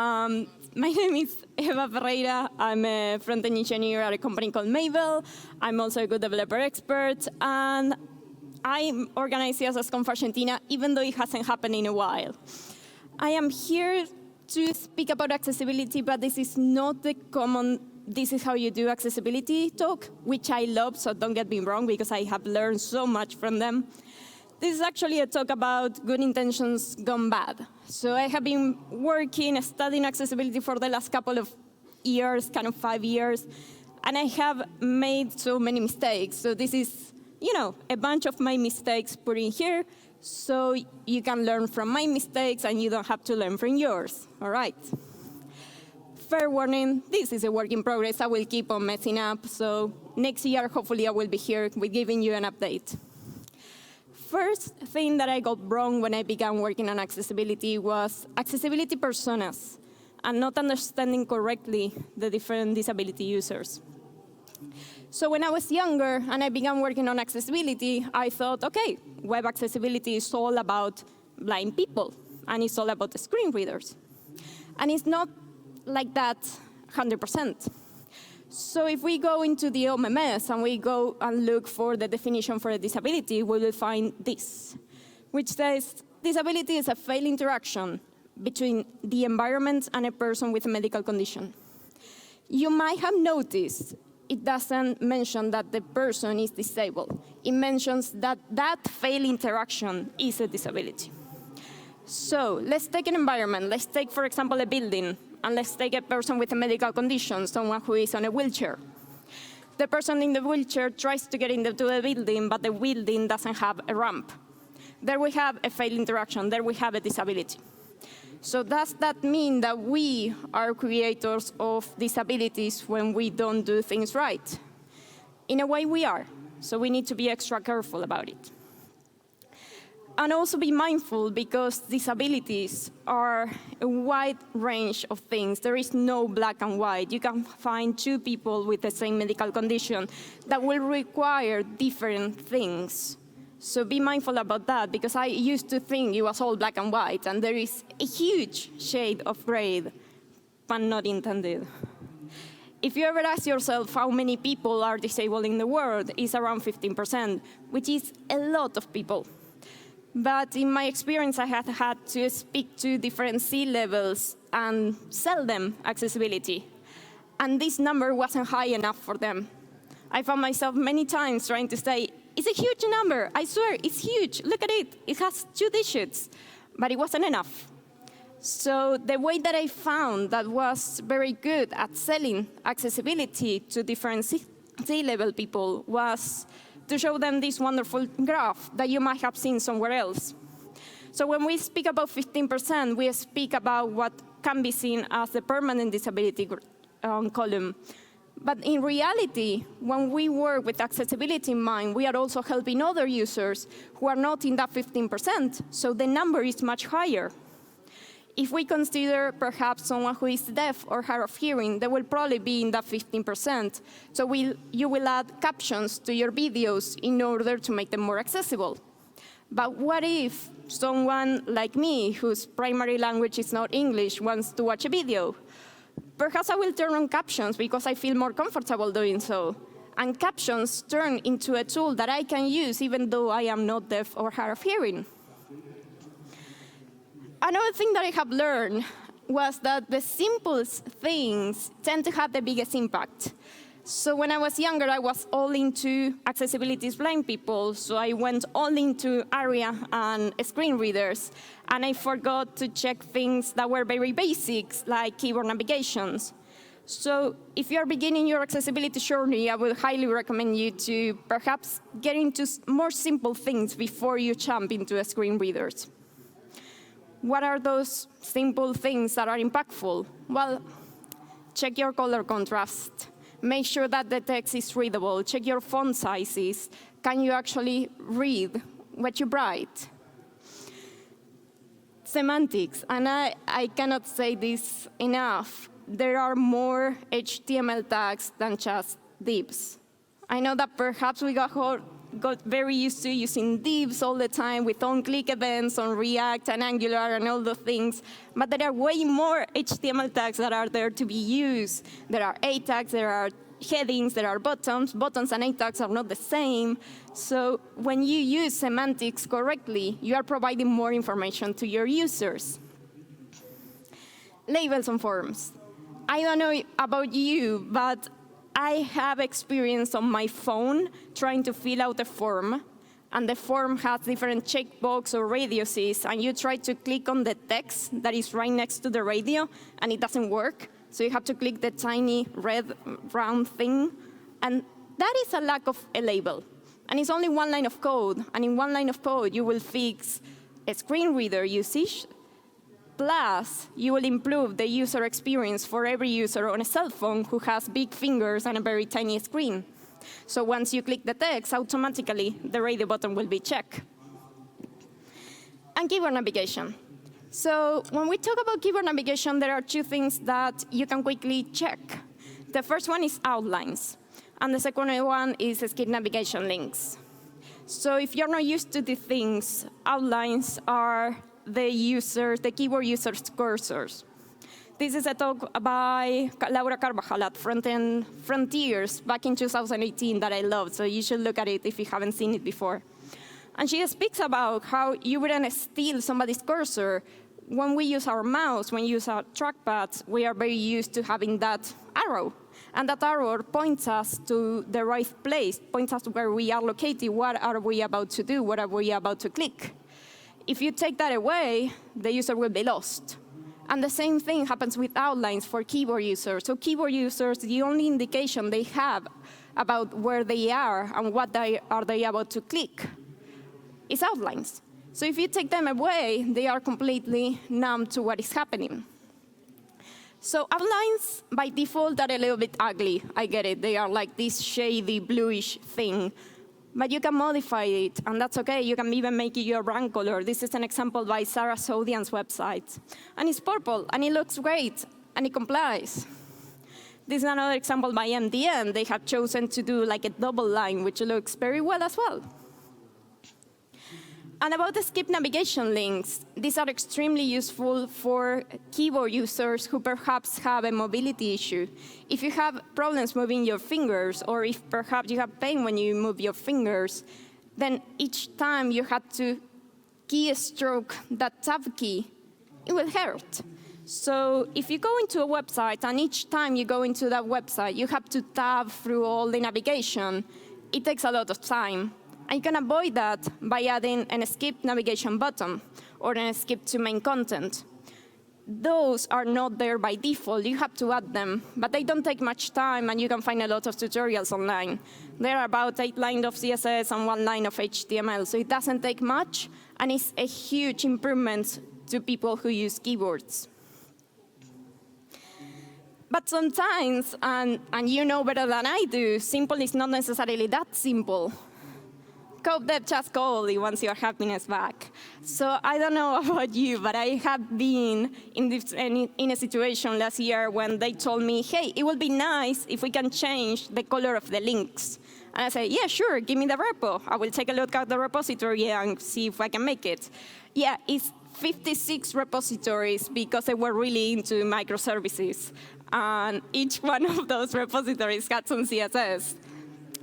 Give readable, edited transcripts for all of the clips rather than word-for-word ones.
My name is Eva Ferreira. I'm a front-end engineer at a company called Mabl. I'm also a good developer expert, and I'm organized here as Conf Argentina, even though it hasn't happened in a while. I am here to speak about accessibility, but this is not the common, this is how you do accessibility talk, which I love, so don't get me wrong, because I have learned so much from them. This is actually a talk about good intentions gone bad. So I have been studying accessibility for the last couple of years, kind of 5 years, and I have made so many mistakes. So this is, a bunch of my mistakes put in here, so you can learn from my mistakes and you don't have to learn from yours, all right? Fair warning, this is a work in progress. I will keep on messing up, so next year, hopefully I will be here with giving you an update. First thing that I got wrong when I began working on accessibility was accessibility personas and not understanding correctly the different disability users. So when I was younger and I began working on accessibility, I thought, okay, web accessibility is all about blind people, and it's all about the screen readers. And it's not like that 100%. So if we go into the OMS and we go and look for the definition for a disability, we will find this, which says disability is a failed interaction between the environment and a person with a medical condition. You might have noticed it doesn't mention that the person is disabled. It mentions that that failed interaction is a disability. So let's take an environment. Let's take, for example, a building. And let's take a person with a medical condition, someone who is on a wheelchair. The person in the wheelchair tries to get into the building, but the building doesn't have a ramp. There we have a failed interaction. There we have a disability. So does that mean that we are creators of disabilities when we don't do things right? In a way, we are. So we need to be extra careful about it. And also be mindful, because disabilities are a wide range of things. There is no black and white. You can find two people with the same medical condition that will require different things. So be mindful about that, because I used to think it was all black and white, and there is a huge shade of gray, pun not intended. If you ever ask yourself how many people are disabled in the world, it's around 15%, which is a lot of people. But in my experience, I have had to speak to different C-levels and sell them accessibility. And this number wasn't high enough for them. I found myself many times trying to say, it's a huge number. I swear, it's huge. Look at it. It has 2 digits. But it wasn't enough. So the way that I found that was very good at selling accessibility to different C-level people was to show them this wonderful graph that you might have seen somewhere else. So when we speak about 15%, we speak about what can be seen as the permanent disability column. But in reality, when we work with accessibility in mind, we are also helping other users who are not in that 15%, so the number is much higher. If we consider perhaps someone who is deaf or hard of hearing, they will probably be in that 15%. So you will add captions to your videos in order to make them more accessible. But what if someone like me, whose primary language is not English, wants to watch a video? Perhaps I will turn on captions because I feel more comfortable doing so. And captions turn into a tool that I can use even though I am not deaf or hard of hearing. Another thing that I have learned was that the simplest things tend to have the biggest impact. So when I was younger, I was all into accessibility to blind people, so I went all into ARIA and screen readers, and I forgot to check things that were very basic, like keyboard navigations. So if you're beginning your accessibility journey, I would highly recommend you to perhaps get into more simple things before you jump into screen readers. What are those simple things that are impactful? Well, check your color contrast. Make sure that the text is readable. Check your font sizes. Can you actually read what you write? Semantics, and I cannot say this enough. There are more HTML tags than just divs. I know that perhaps we got got very used to using divs all the time with on-click events on React and Angular and all those things. But there are way more HTML tags that are there to be used. There are A tags, there are headings, there are buttons. Buttons and A tags are not the same. So when you use semantics correctly, you are providing more information to your users. Labels on forms. I don't know about you, but I have experience on my phone trying to fill out a form, and the form has different checkbox or radiuses, and you try to click on the text that is right next to the radio, and it doesn't work. So you have to click the tiny red round thing, and that is a lack of a label. And it's only one line of code, and in one line of code, you will fix a screen reader usage. Plus, you will improve the user experience for every user on a cell phone who has big fingers and a very tiny screen. So once you click the text, automatically the radio button will be checked. And keyboard navigation. So when we talk about keyboard navigation, there are two things that you can quickly check. The first one is outlines, and the second one is skip navigation links. So if you're not used to these things, outlines are the keyboard user's cursors. This is a talk by Laura Carvajal at Frontend Frontiers back in 2018 that I loved, so you should look at it if you haven't seen it before. And she speaks about how you wouldn't steal somebody's cursor. When we use our mouse, when we use our trackpads, we are very used to having that arrow. And that arrow points us to the right place, points us to where we are located, what are we about to do, what are we about to click. If you take that away, the user will be lost. And the same thing happens with outlines for keyboard users. So keyboard users, the only indication they have about where they are and what are they about to click is outlines. So if you take them away, they are completely numb to what is happening. So outlines, by default, are a little bit ugly. I get it. They are like this shady, bluish thing. But you can modify it, and that's OK. You can even make it your brand color. This is an example by Sarah Sodian's website. And it's purple, and it looks great, and it complies. This is another example by MDN. They have chosen to do like a double line, which looks very well as well. And about the skip navigation links, these are extremely useful for keyboard users who perhaps have a mobility issue. If you have problems moving your fingers, or if perhaps you have pain when you move your fingers, then each time you have to keystroke that tab key, it will hurt. So if you go into a website, and each time you go into that website, you have to tab through all the navigation, it takes a lot of time. And you can avoid that by adding an skip navigation button or an skip to main content. Those are not there by default. You have to add them, but they don't take much time, and you can find a lot of tutorials online. There are about 8 lines of CSS and 1 line of HTML, so it doesn't take much, and it's a huge improvement to people who use keyboards. But sometimes, and you know better than I do, simple is not necessarily that simple. Code dev just call, it wants your happiness back. So I don't know about you, but I have been in a situation last year when they told me, hey, it would be nice if we can change the color of the links. And I said, yeah, sure, give me the repo. I will take a look at the repository and see if I can make it. Yeah, it's 56 repositories because they were really into microservices. And each one of those repositories had some CSS.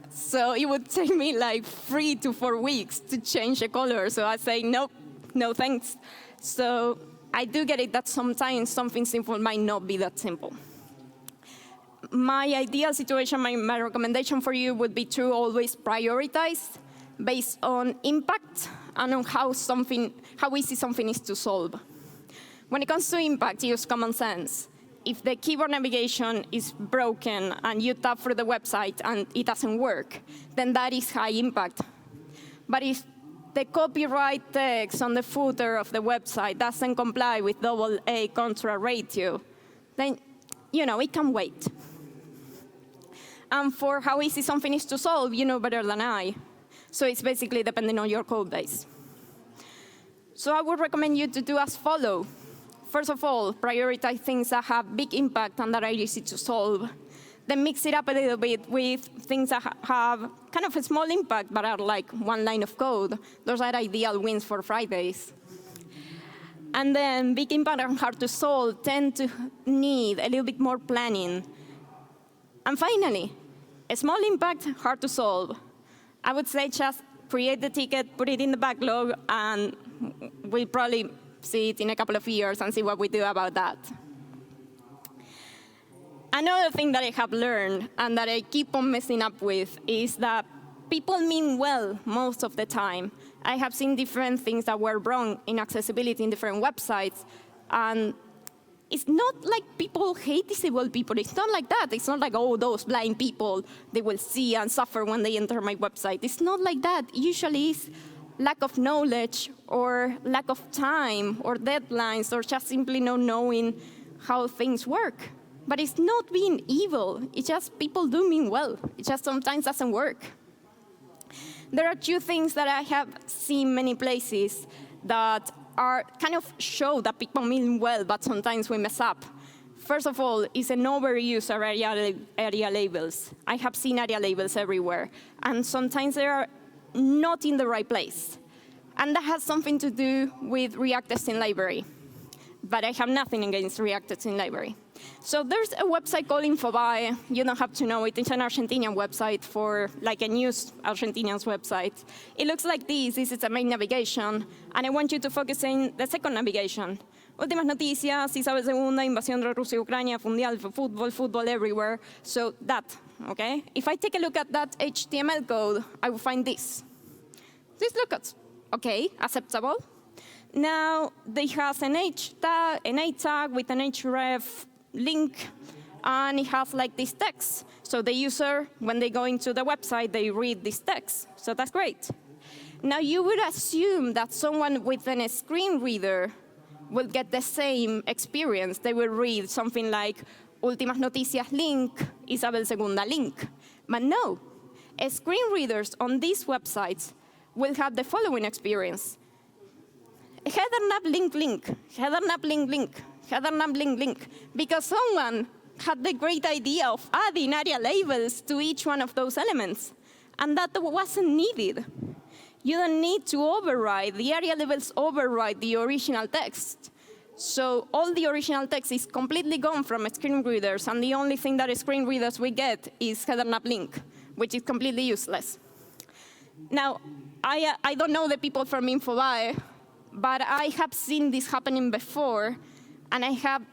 So it would take me like 3 to 4 weeks to change the color. So I say, nope, no thanks. So I do get it that sometimes something simple might not be that simple. My ideal situation, my recommendation for you would be to always prioritize based on impact and on how easy something is to solve. When it comes to impact, use common sense. If the keyboard navigation is broken and you tap through the website and it doesn't work, then that is high impact. But if the copyright text on the footer of the website doesn't comply with AA contra ratio, then it can wait. And for how easy something is to solve, you know better than I. So it's basically depending on your code base. So I would recommend you to do as follows. First of all, prioritize things that have big impact and that are easy to solve. Then mix it up a little bit with things that have kind of a small impact, but are like one line of code. Those are ideal wins for Fridays. And then big impact and hard to solve tend to need a little bit more planning. And finally, a small impact, hard to solve. I would say just create the ticket, put it in the backlog, and we'll probably see it in a couple of years and see what we do about that. Another thing that I have learned and that I keep on messing up with is that people mean well most of the time. I have seen different things that were wrong in accessibility in different websites. And it's not like people hate disabled people. It's not like that. It's not like, oh, those blind people, they will see and suffer when they enter my website. It's not like that. Usually it's lack of knowledge or lack of time or deadlines or just simply not knowing how things work. But it's not being evil. It's just people do mean well. It just sometimes doesn't work. There are two things that I have seen many places that are kind of show that people mean well, but sometimes we mess up. First of all, is an overuse of area labels. I have seen area labels everywhere, and sometimes they are not in the right place. And that has something to do with React Testing Library. But I have nothing against React Testing Library. So there's a website called Infobip. You don't have to know it. It's an Argentinian website for like a news Argentinian's website. It looks like this. This is the main navigation. And I want you to focus on the second navigation. Últimas noticias, Isabel II, invasión de Rusia y Ucrania, mundial, football everywhere. So that, okay? If I take a look at that HTML code, I will find this. This looks okay, acceptable. Now, they have an H tag, an A tag with an href link, and it has like this text. So the user, when they go into the website, they read this text. So that's great. Now, you would assume that someone with a screen reader will get the same experience. They will read something like, Últimas noticias link, Isabel II link. But no, screen readers on these websites will have the following experience. Header nav link, header nav link, header nav link, because someone had the great idea of adding area labels to each one of those elements, and that wasn't needed. You don't need to override, the area labels override the original text. So all the original text is completely gone from screen readers, and the only thing that screen readers will get is header nav link, which is completely useless. Now, I don't know the people from Infobip, but I have seen this happening before, and I have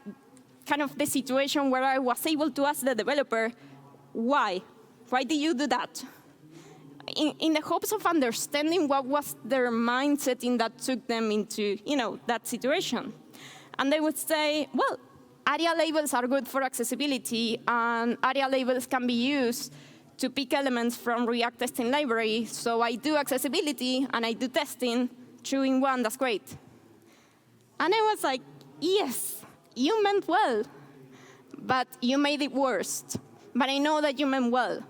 kind of the situation where I was able to ask the developer, why? Why did you do that? In the hopes of understanding what was their mindset in that took them into, that situation. And they would say, well, area labels are good for accessibility, and area labels can be used to pick elements from React Testing Library. So I do accessibility, and I do testing, 2 in 1, that's great. And I was like, yes, you meant well, but you made it worse. But I know that you meant well.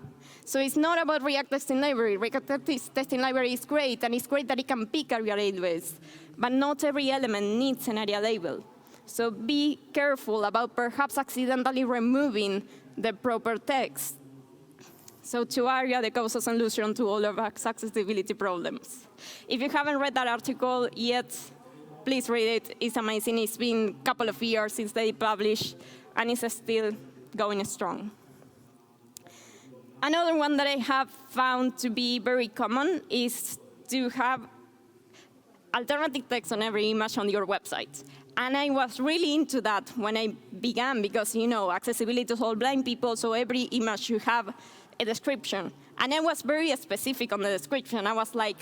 So it's not about React Testing Library. React Testing Library is great, and it's great that it can pick area labels. But not every element needs an area label. So be careful about perhaps accidentally removing the proper text. So to area the cause a solution to all of our accessibility problems. If you haven't read that article yet, please read it. It's amazing. It's been a couple of years since they published, and it's still going strong. Another one that I have found to be very common is to have alternative text on every image on your website. And I was really into that when I began, because, accessibility to all blind people, so every image should have a description. And I was very specific on the description. I was like,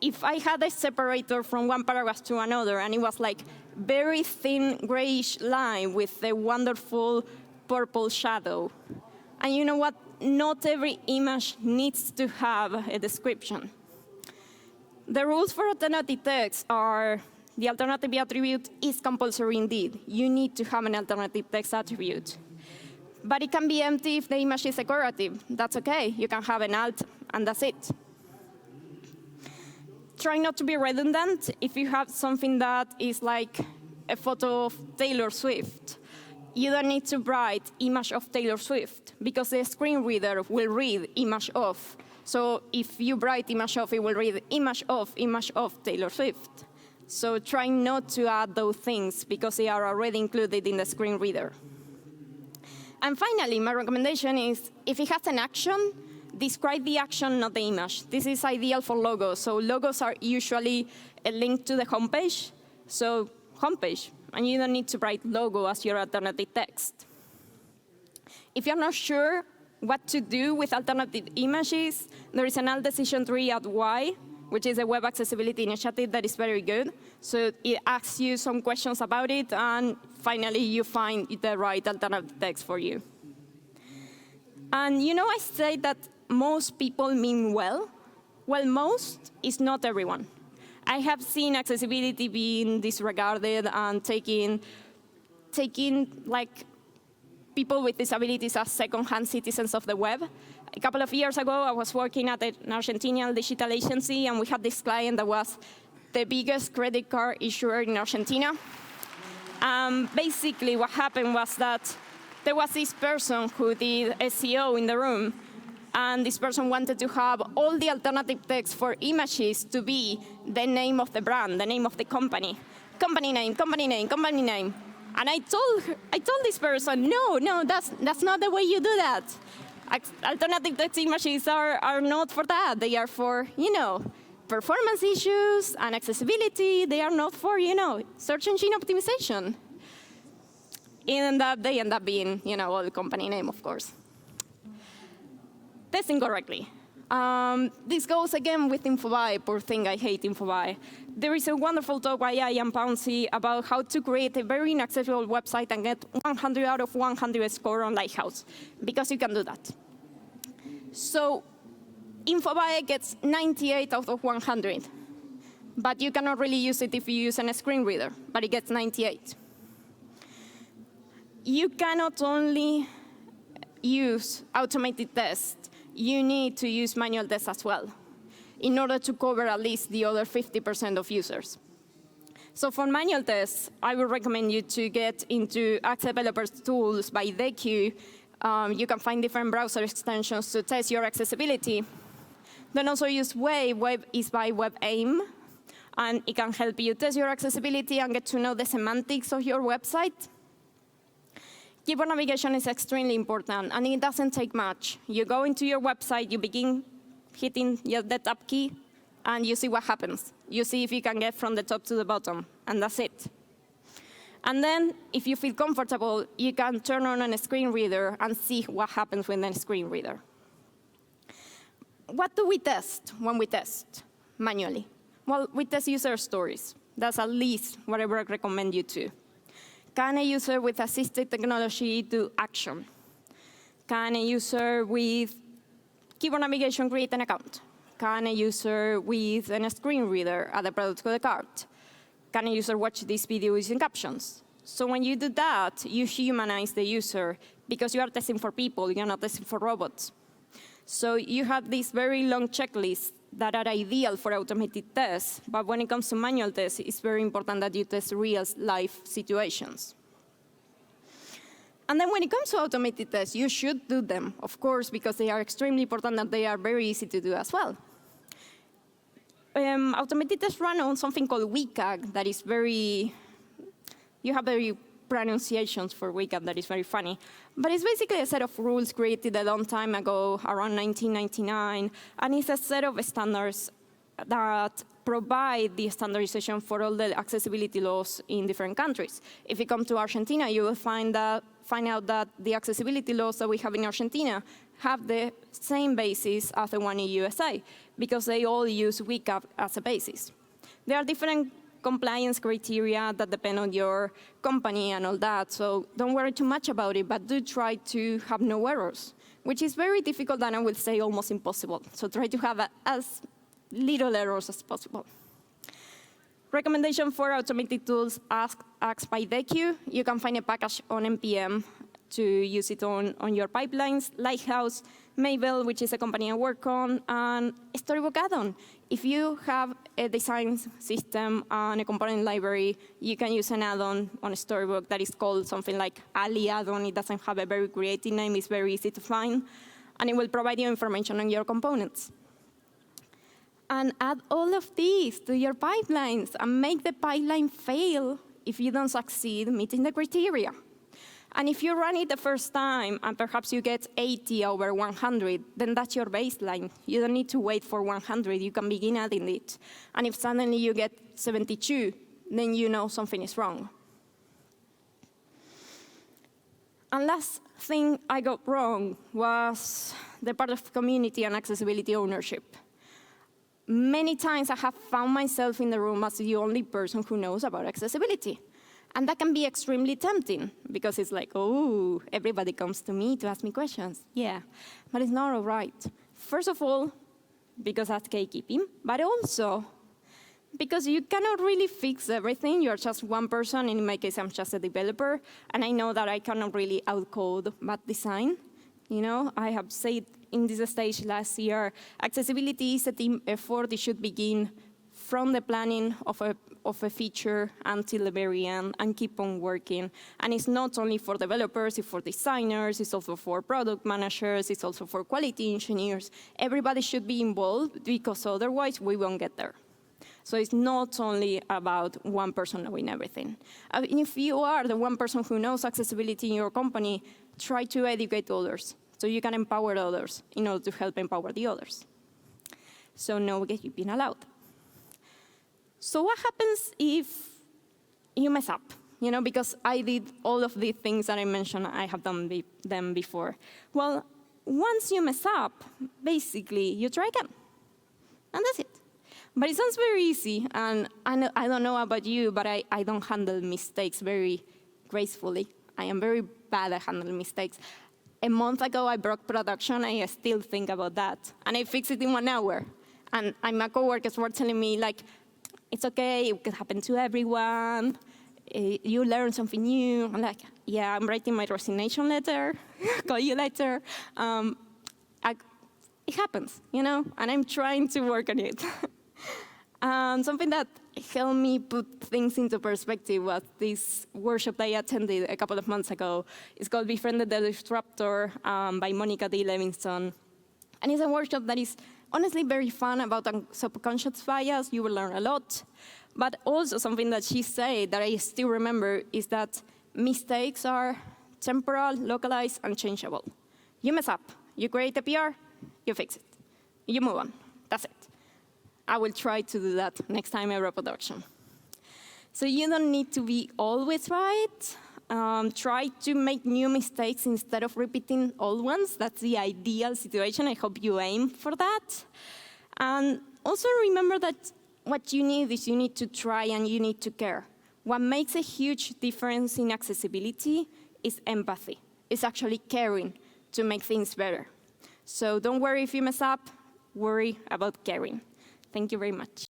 if I had a separator from one paragraph to another, and it was like very thin grayish line with a wonderful purple shadow. And you know what? Not every image needs to have a description. The rules for alternative text are the alternative attribute is compulsory indeed. You need to have an alternative text attribute. But it can be empty if the image is decorative. That's OK. You can have an alt, and that's it. Try not to be redundant. If you have something that is like a photo of Taylor Swift, you don't need to write image of Taylor Swift. because the screen reader will read image of. So if you write image of, it will read image of Taylor Swift. So try not to add those things because they are already included in the screen reader. And finally, my recommendation is if it has an action, describe the action, not the image. This is ideal for logos. So logos are usually a link to the homepage. So homepage, and you don't need to write logo as your alternative text. If you're not sure what to do with alternative images, there is an alt decision tree at Y, which is a web accessibility initiative that is very good. So it asks you some questions about it, and finally you find the right alternative text for you. And I say that most people mean well. Well, most is not everyone. I have seen accessibility being disregarded and taking like people with disabilities as second-hand citizens of the web. A couple of years ago, I was working at an Argentinian digital agency, and we had this client that was the biggest credit card issuer in Argentina. Basically, what happened was that there was this person who did SEO in the room, and this person wanted to have all the alternative text for images to be the name of the brand, the name of the company. Company name, company name, company name. And I told this person, no, that's not the way you do that. Alternative text images are not for that. They are for, performance issues and accessibility. They are not for, search engine optimization. And they end up being, all the company name, of course. Testing correctly. This goes again with Infobip. Poor thing, I hate Infobip. There is a wonderful talk by Ian Pouncey about how to create a very inaccessible website and get 100 out of 100 score on Lighthouse, because you can do that. So Infobip gets 98 out of 100, but you cannot really use it if you use a screen reader, but it gets 98. You cannot only use automated tests, you need to use manual tests as well in order to cover at least the other 50% of users. So for manual tests, I would recommend you to get into Axe Developers Tools by DQ. You can find different browser extensions to test your accessibility. Then also use Wave. Wave is by WebAIM, and it can help you test your accessibility and get to know the semantics of your website. Keyboard navigation is extremely important, and it doesn't take much. You go into your website, you begin hitting the tab key, and you see what happens. You see if you can get from the top to the bottom, and that's it. And then, if you feel comfortable, you can turn on a screen reader and see what happens with the screen reader. What do we test when we test manually? Well, we test user stories. That's at least what I would recommend you to. Can a user with assistive technology do action? Can a user with keyboard navigation create an account? Can a user with a screen reader add a product to the cart? Can a user watch this video using captions? So when you do that, you humanize the user because you are testing for people, you're not testing for robots. So you have this very long checklist that are ideal for automated tests, but when it comes to manual tests, it's very important that you test real-life situations. And then when it comes to automated tests, you should do them, of course, because they are extremely important and they are very easy to do as well. Automated tests run on something called WCAG that is you have very pronunciations for WCAG that is very funny. But it's basically a set of rules created a long time ago, around 1999, and it's a set of standards that provide the standardization for all the accessibility laws in different countries. If you come to Argentina, you will find out that the accessibility laws that we have in Argentina have the same basis as the one in USA, because they all use WCAG as a basis. There are different compliance criteria that depend on your company and all that, so don't worry too much about it, but do try to have no errors, which is very difficult and I would say almost impossible. So try to have as little errors as possible. Recommendation for automated tools, Axe by DQ. You can find a package on NPM to use it on your pipelines. Lighthouse, Mabl, which is a company I work on, and Storybook add-on. If you have a design system and a component library, you can use an add-on on a Storybook that is called something like Ali add-on. It doesn't have a very creative name. It's very easy to find. And it will provide you information on your components. And add all of these to your pipelines and make the pipeline fail if you don't succeed meeting the criteria. And if you run it the first time and perhaps you get 80 over 100, then that's your baseline. You don't need to wait for 100. You can begin adding it. And if suddenly you get 72, then you know something is wrong. And last thing I got wrong was the part of community and accessibility ownership. Many times I have found myself in the room as the only person who knows about accessibility. And that can be extremely tempting, because it's like, oh, everybody comes to me to ask me questions. Yeah, but it's not all right. First of all, because that's gatekeeping, but also because you cannot really fix everything. You're just one person. In my case, I'm just a developer, and I know that I cannot really outcode bad design. You know, I have said in this stage last year, accessibility is a team effort. It should begin from the planning of a feature until the very end and keep on working. And it's not only for developers, it's for designers, it's also for product managers, it's also for quality engineers. Everybody should be involved, because otherwise we won't get there. So it's not only about one person knowing everything. And if you are the one person who knows accessibility in your company, try to educate others so you can empower others in order to help empower the others. So no gatekeeping allowed. So what happens if you mess up? You know, because I did all of the things that I mentioned, I have done them before. Well, once you mess up, basically, you try again. And that's it. But it sounds very easy, and I don't know about you, but I don't handle mistakes very gracefully. I am very bad at handling mistakes. A month ago, I broke production, and I still think about that. And I fixed it in 1 hour. And my coworkers were telling me, like, it's okay, it could happen to everyone. You learn something new. I'm like, yeah, I'm writing my resignation letter. Call you later. It happens, you know, and I'm trying to work on it. Something that helped me put things into perspective was this workshop that I attended a couple of months ago. It's called Befriended the Disruptor by Monica D. Levinson. And it's a workshop that is honestly very fun about subconscious bias. You will learn a lot. But also something that she said that I still remember is that mistakes are temporal, localized, and changeable. You mess up. You create a PR, you fix it. You move on. That's it. I will try to do that next time I wrap production. So you don't need to be always right. Try to make new mistakes instead of repeating old ones. That's the ideal situation. I hope you aim for that. And also remember that what you need is you need to try and you need to care. What makes a huge difference in accessibility is empathy. It's actually caring to make things better. So don't worry if you mess up. Worry about caring. Thank you very much.